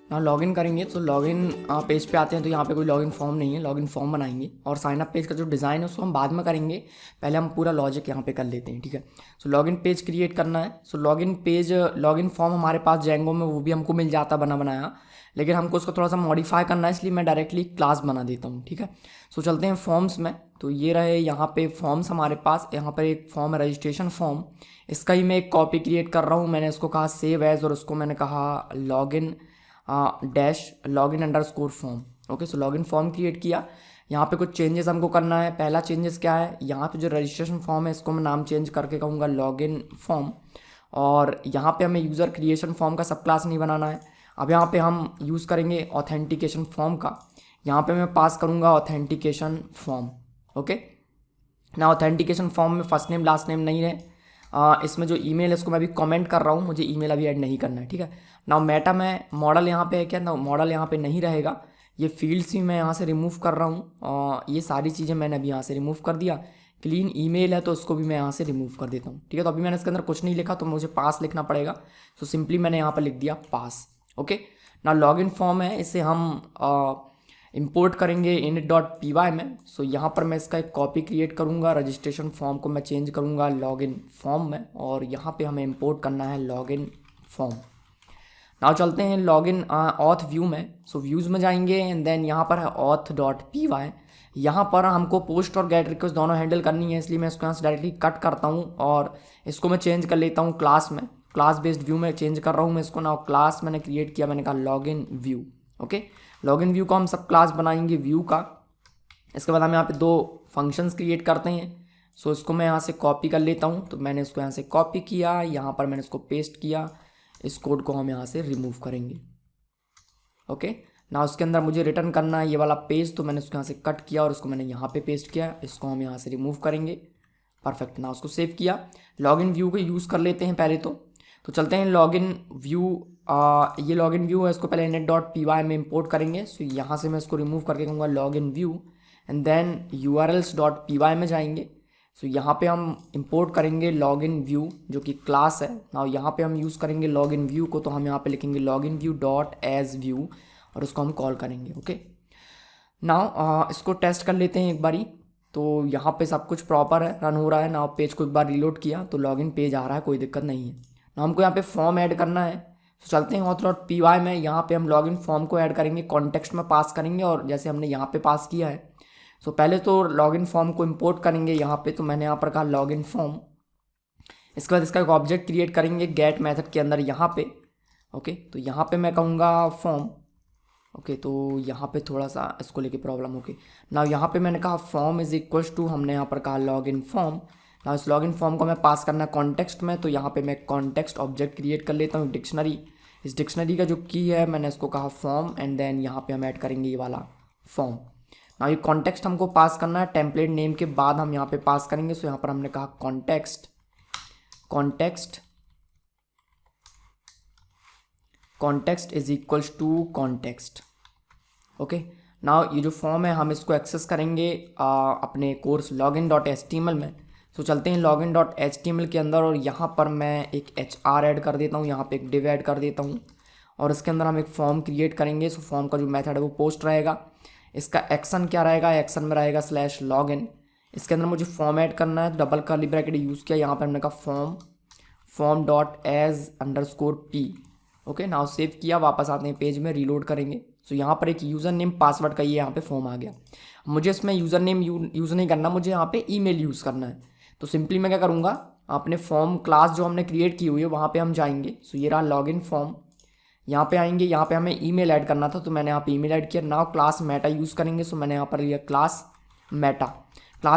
ना लॉगिन करेंगे तो लॉगिन पेज पे आते हैं तो यहाँ पे कोई लॉगिन फॉर्म नहीं है, लॉगिन फॉर्म बनाएंगे और साइन अप पेज का जो डिज़ाइन है उसको हम बाद में करेंगे, पहले हम पूरा लॉजिक यहाँ पे कर लेते हैं, ठीक है। सो लॉगिन पेज क्रिएट करना है। सो लॉगिन पेज लॉगिन फॉर्म हमारे पास जेंगो में वो भी हमको मिल जाता बना बनाया, लेकिन हमको उसको थोड़ा सा मॉडिफाई करना है, इसलिए मैं डायरेक्टली क्लास बना देता हूँ, ठीक है। सो चलते हैं फॉर्म्स में। तो ये रहे यहाँ पे फॉर्म्स हमारे पास, यहाँ पर एक फॉर्म है रजिस्ट्रेशन फॉर्म, इसका ही मैं एक कॉपी क्रिएट कर रहा हूँ। मैंने इसको कहा सेव एज और उसको मैंने कहा login dash login under score form. Okay, so login form create किया। यहाँ पे कुछ चेंजेस हमको करना है। पहला चेंजेस क्या है, यहाँ पे जो रजिस्ट्रेशन फॉर्म है इसको मैं नाम चेंज करके कहूँगा लॉगिन फॉर्म, और यहाँ पे हमें यूज़र क्रिएशन फॉर्म का सब क्लास नहीं बनाना है। अब यहाँ पे हम यूज़ करेंगे ऑथेंटिकेशन फॉर्म का, यहाँ पे मैं पास करूँगा ऑथेंटिकेशन फॉर्म। ओके ना, ऑथेंटिकेशन फॉर्म में फर्स्ट नेम लास्ट नेम नहीं है। इसमें जो ईमेल है इसको मैं अभी कमेंट कर रहा हूँ, मुझे ईमेल अभी ऐड नहीं करना है, ठीक है ना। मेटा में मॉडल यहाँ पे है क्या, ना मॉडल यहाँ पे नहीं रहेगा। ये फील्ड्स भी मैं यहाँ से रिमूव कर रहा हूँ, ये सारी चीज़ें मैंने अभी यहाँ से रिमूव कर दिया। क्लीन ईमेल है तो उसको भी मैं यहाँ से रिमूव कर देता हूँ, ठीक है। तो अभी मैंने इसके अंदर कुछ नहीं लिखा तो मुझे पास लिखना पड़ेगा, तो सिंपली मैंने यहाँ पर लिख दिया पास। ओके ना, लॉगिन फॉर्म है, इसे हम इंपोर्ट करेंगे init.py में। सो यहाँ पर मैं इसका एक कॉपी क्रिएट करूँगा, रजिस्ट्रेशन फॉर्म को मैं चेंज करूँगा लॉगिन फॉर्म में, और यहाँ पे हमें इंपोर्ट करना है लॉगिन फॉर्म। नाउ चलते हैं लॉगिन ऑथ व्यू में। सो व्यूज़ में जाएंगे एंड देन यहाँ पर है auth.py। यहाँ पर हमको पोस्ट और गेट रिक्वेस्ट दोनों हैंडल करनी है, इसलिए मैं इसको यहाँ से डायरेक्टली कट करता हूँ और इसको मैं चेंज कर लेता हूँ क्लास में, क्लास बेस्ड व्यू में चेंज कर रहा हूँ मैं इसको। नाउ क्लास मैंने क्रिएट किया, मैंने कहा login view. Okay, login view को हम सब क्लास बनाएंगे व्यू का। इसके बाद हम यहाँ पे दो फंक्शंस क्रिएट करते हैं। सो इसको मैं यहाँ से कॉपी कर लेता हूँ, तो मैंने इसको यहाँ से कॉपी किया, यहाँ पर मैंने इसको पेस्ट किया। इस कोड को हम यहाँ से रिमूव करेंगे। ओके ना, उसके अंदर मुझे रिटर्न करना है ये वाला पेज, तो मैंने उसको यहाँ से कट किया और उसको मैंने यहाँ पे पेस्ट किया। इसको हम यहाँ से रिमूव करेंगे। परफेक्ट ना, उसको सेव किया। लॉगिन व्यू को यूज़ कर लेते हैं पहले तो चलते हैं लॉगिन व्यू। ये लॉगिन व्यू है, इसको पहले init.py में इंपोर्ट करेंगे। सो यहाँ से मैं इसको रिमूव करके कहूँगा login view and then urls.py में जाएंगे। सो यहाँ पे हम इंपोर्ट करेंगे लॉगिन व्यू जो कि क्लास है ना। यहाँ पे हम यूज़ करेंगे लॉगिन व्यू को, तो हम यहाँ पे लिखेंगे login view dot as view और उसको हम कॉल करेंगे। ओके नाउ इसको टेस्ट कर लेते हैं एक बारी। तो यहाँ पे सब कुछ प्रॉपर है, रन हो रहा है ना। पेज को एक बार रीलोड किया तो लॉगिन पेज आ रहा है, कोई दिक्कत नहीं है ना। हमको यहाँ पे फॉर्म ऐड करना है, तो चलते हैं auth.py में। यहाँ पे हम लॉगिन फॉर्म को ऐड करेंगे, कॉन्टेक्स्ट में पास करेंगे, और जैसे हमने यहाँ पे पास किया है। सो पहले तो लॉगिन फॉर्म को इंपोर्ट करेंगे यहाँ पे, तो मैंने यहाँ पर कहा लॉगिन फॉर्म। इसके बाद इसका एक ऑब्जेक्ट क्रिएट करेंगे गेट मेथड के अंदर यहाँ पे। ओके, तो यहाँ पे मैं कहूँगा फॉर्म। ओके तो यहाँ पे थोड़ा सा इसको लेके प्रॉब्लम। ओके ना, यहाँ पे मैंने कहा फॉर्म इज इक्वल्स टू, हमने यहाँ पर कहा लॉगिन फॉर्म। ना इस लॉगिन फॉर्म को मैं पास करना है कॉन्टेक्स्ट में, तो यहाँ पे मैं कॉन्टेक्स्ट ऑब्जेक्ट क्रिएट कर लेता हूँ डिक्शनरी। इस डिक्शनरी का जो की है मैंने इसको कहा फॉर्म एंड देन यहाँ पे हम ऐड करेंगे ये वाला फॉर्म। ना ये कॉन्टेक्स्ट हमको पास करना है टेम्पलेट नेम के बाद हम यहाँ पे पास करेंगे। सो यहाँ पर हमने कहा context is equals to context. Okay now ये जो फॉर्म है हम इसको एक्सेस करेंगे अपने कोर्स login.html में। सो चलते हैं login.html के अंदर, और यहाँ पर मैं एक HR ऐड कर देता हूँ, यहाँ पे एक div ऐड कर देता हूँ, और इसके अंदर हम एक फॉर्म क्रिएट करेंगे। सो फॉर्म का जो मेथड है वो पोस्ट रहेगा। इसका एक्शन क्या रहेगा, एक्शन में रहेगा /login। इसके अंदर मुझे फॉर्म ऐड करना है, डबल कर्ली ब्रैकेट यूज़ किया, यहाँ पर हमने कहा form dot as underscore p। Okay now save किया, वापस आते हैं पेज में, रीलोड करेंगे। सो यहाँ पर एक यूज़र नेम पासवर्ड का ये यहाँ पे फॉर्म आ गया। मुझे इसमें यूज़र नेम यूज़ नहीं करना, मुझे यहाँ पे ईमेल यूज़ करना है। तो सिंपली मैं क्या करूँगा, अपने फॉर्म क्लास जो हमने क्रिएट की हुई है वहाँ पे हम जाएंगे। सो ये रहा लॉगिन फॉर्म, यहाँ पे आएंगे, यहाँ पे हमें ईमेल ऐड करना था तो मैंने यहाँ पे ईमेल ऐड किया। नाउ क्लास मेटा यूज़ करेंगे। सो मैंने यहाँ पर लिया क्लास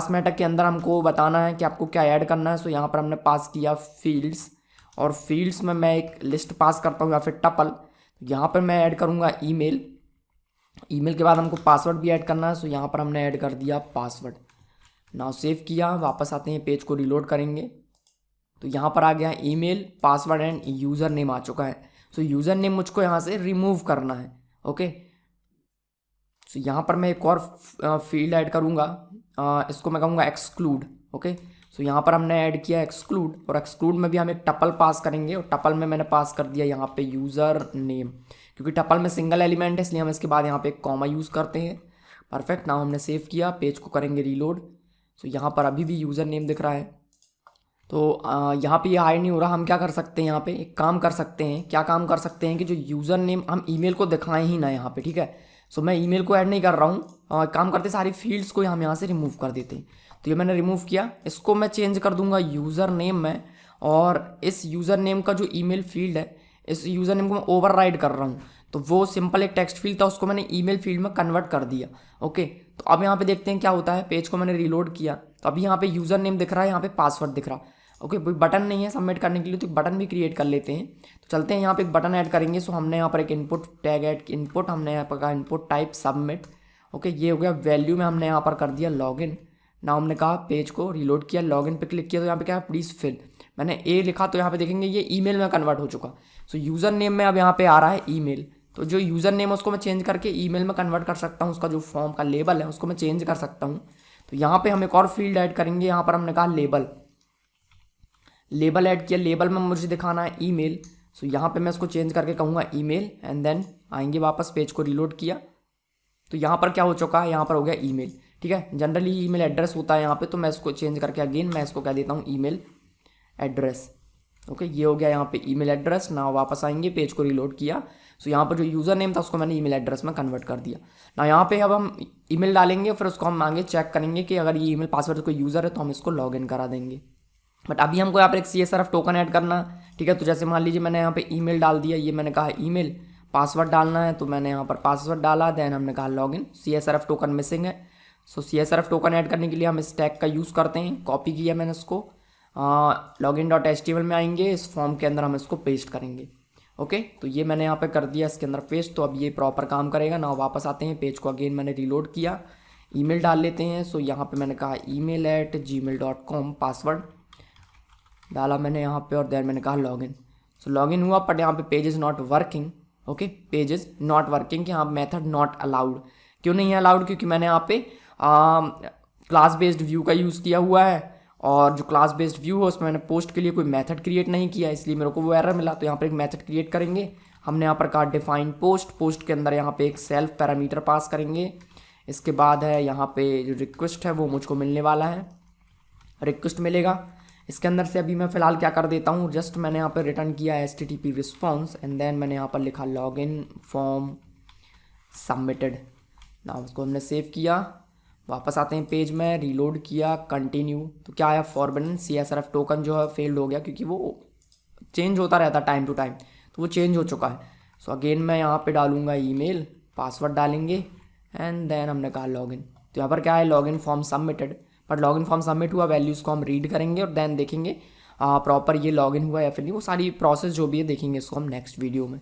मेटा के अंदर हमको बताना है कि आपको क्या ऐड करना है। सो यहाँ पर हमने पास किया फील्ड्स, और फील्ड्स में मैं एक लिस्ट पास करता हूँ या फिर टपल। यहाँ पर मैं ऐड करूँगा ईमेल के बाद हमको पासवर्ड भी ऐड करना है। सो यहाँ पर हमने ऐड कर दिया पासवर्ड। नाउ सेव किया, वापस आते हैं, पेज को रीलोड करेंगे, तो यहाँ पर आ गया email, password and username आ चुका है। सो यूज़र नेम मुझको यहाँ से रिमूव करना है। ओके सो यहाँ पर मैं एक और फील्ड ऐड करूँगा, इसको मैं कहूँगा एक्सक्लूड। ओके सो यहाँ पर हमने ऐड किया एक्सक्लूड, और एक्सक्लूड में भी हम एक टपल पास करेंगे, और टपल में मैंने पास कर दिया यहाँ पे यूज़र नेम। क्योंकि टपल में सिंगल एलिमेंट है, इसलिए हम इसके बाद यहाँ पे एक कॉमा यूज़ करते हैं। परफेक्ट। नाउ हमने सेव किया, पेज को करेंगे रीलोड। सो यहाँ पर अभी भी यूज़र नेम दिख रहा है, तो यहाँ पे ये हाइड नहीं हो रहा। हम क्या कर सकते हैं, यहाँ पे एक काम कर सकते हैं। क्या काम कर सकते हैं कि जो यूज़र नेम हम ईमेल को दिखाएं ही ना यहाँ पे, ठीक है। सो मैं ईमेल को ऐड नहीं कर रहा हूँ, काम करते सारी फील्ड्स को हम यहाँ से रिमूव कर देते हैं। तो ये मैंने रिमूव किया, इसको मैं चेंज कर दूंगा यूज़र नेम में, और इस यूज़र नेम का जो ईमेल फील्ड है, इस यूज़र नेम को मैं ओवरराइड कर रहा हूँ। तो वो सिंपल एक टेक्स्ट फील्ड था, उसको मैंने ईमेल फील्ड में कन्वर्ट कर दिया। ओके, तो अब यहाँ पे देखते हैं क्या होता है। पेज को मैंने रीलोड किया, तो अभी यहाँ पे यूज़र नेम दिख रहा है, यहाँ पे पासवर्ड दिख रहा है। ओके, बटन नहीं है सबमिट करने के लिए, तो एक बटन भी क्रिएट कर लेते हैं। तो चलते हैं यहाँ पे एक बटन ऐड करेंगे। सो हमने यहाँ पर एक इनपुट टैग ऐड, इनपुट हमने यहाँ पर कहा इनपुट टाइप सबमिट। ओके, ये हो गया। वैल्यू में हमने यहाँ पर कर दिया लॉगिन। ना हमने कहा पेज को रीलोड किया, लॉगिन पे क्लिक किया, तो यहाँ पे क्या है, प्लीज़ फिल। मैंने ए लिखा, तो यहाँ पे देखेंगे ये ईमेल में कन्वर्ट हो चुका। सो यूज़र नेम में अब यहाँ पे आ रहा है ईमेल। तो जो यूज़र नेम है उसको मैं चेंज करके ईमेल में कन्वर्ट कर सकता हूँ। उसका जो फॉर्म का लेबल है उसको मैं चेंज कर सकता हूँ। तो यहाँ पे हम एक और फील्ड ऐड करेंगे। यहाँ पर हमने कहा लेबल, लेबल ऐड किया। लेबल में मुझे दिखाना है ईमेल। सो यहाँ पे मैं इसको चेंज करके कहूँगा ईमेल, एंड देन आएंगे वापस, पेज को रीलोड किया, तो यहाँ पर क्या हो चुका है, यहाँ पर हो गया ईमेल। ठीक है, जनरली ईमेल एड्रेस होता है यहाँ पे, तो मैं इसको चेंज करके अगेन मैं इसको कह देता हूँ ईमेल एड्रेस। ओके, ये हो गया यहाँ पे ईमेल एड्रेस। ना वापस आएंगे, पेज को रीलोड किया। सो यहाँ पर जो यूज़र नेम था उसको मैंने ईमेल एड्रेस में कन्वर्ट कर दिया। ना यहाँ पे अब हम ईमेल डालेंगे, फिर उसको हम आगे चेक करेंगे कि अगर ये ईमेल पासवर्ड कोई यूज़र है तो हम इसको लॉगिन करा देंगे। बट अभी हमको यहाँ पर एक CSRF टोकन ऐड करना। ठीक है, तो जैसे मान लीजिए मैंने यहाँ पे ईमेल डाल दिया, ये मैंने कहा ईमेल, पासवर्ड डालना है, तो मैंने यहाँ पर पासवर्ड डाला, देन हमने कहा लॉगिन। CSRF टोकन मिसिंग है। सो CSRF टोकन ऐड करने के लिए हम इस टैग का यूज़ करते हैं। कॉपी किया मैंने इसको, login.html में आएंगे, इस फॉर्म के अंदर हम इसको पेस्ट करेंगे। ओके, तो ये मैंने यहाँ पे कर दिया इसके अंदर पेस्ट। तो अब ये प्रॉपर काम करेगा ना। वापस आते हैं, पेज को अगेन मैंने रीलोड किया, ईमेल डाल लेते हैं। सो यहाँ पे मैंने कहा email@gmail.com, पासवर्ड डाला मैंने यहाँ पे, और देन मैंने कहा लॉगिन। सो लॉगिन हुआ, बट यहाँ पे page is not working. Okay, page is not working, यहाँ मेथड नॉट अलाउड। क्यों नहीं है अलाउड? क्योंकि मैंने यहाँ पे क्लास बेस्ड व्यू का यूज़ किया हुआ है, और जो क्लास बेस्ड व्यू है उसमें मैंने पोस्ट के लिए कोई मेथड क्रिएट नहीं किया, इसलिए मेरे को वो एरर मिला। तो यहाँ पर एक मेथड क्रिएट करेंगे। हमने यहाँ पर कहा डिफाइन पोस्ट, पोस्ट के अंदर यहाँ पे एक सेल्फ पैरामीटर पास करेंगे। इसके बाद है यहाँ पे जो रिक्वेस्ट है वो मुझको मिलने वाला है, रिक्वेस्ट मिलेगा। इसके अंदर से अभी मैं फ़िलहाल क्या कर देता हूँ, जस्ट मैंने यहाँ पर रिटर्न किया HTTP रिस्पॉन्स, एंड देन मैंने यहाँ पर लिखा लॉगिन फॉर्म सबमिटेड। ना उसको हमने सेव किया। वापस आते हैं पेज में, रीलोड किया, कंटिन्यू। तो क्या आया, फॉरबिडन CSRF टोकन जो है फेल्ड हो गया, क्योंकि वो चेंज होता रहता टाइम टू टाइम, तो वो चेंज हो चुका है। सो अगेन मैं यहाँ पे डालूंगा ईमेल, पासवर्ड डालेंगे, एंड देन हमने कहा लॉगिन। तो यहाँ पर क्या है, login form submitted. But login form submit हुआ, वैल्यूज़ को हम रीड करेंगे और देन देखेंगे प्रॉपर ये लॉगिन हुआ या फिर नहीं। वो सारी प्रोसेस जो भी है देखेंगे इसको हम नेक्स्ट वीडियो में।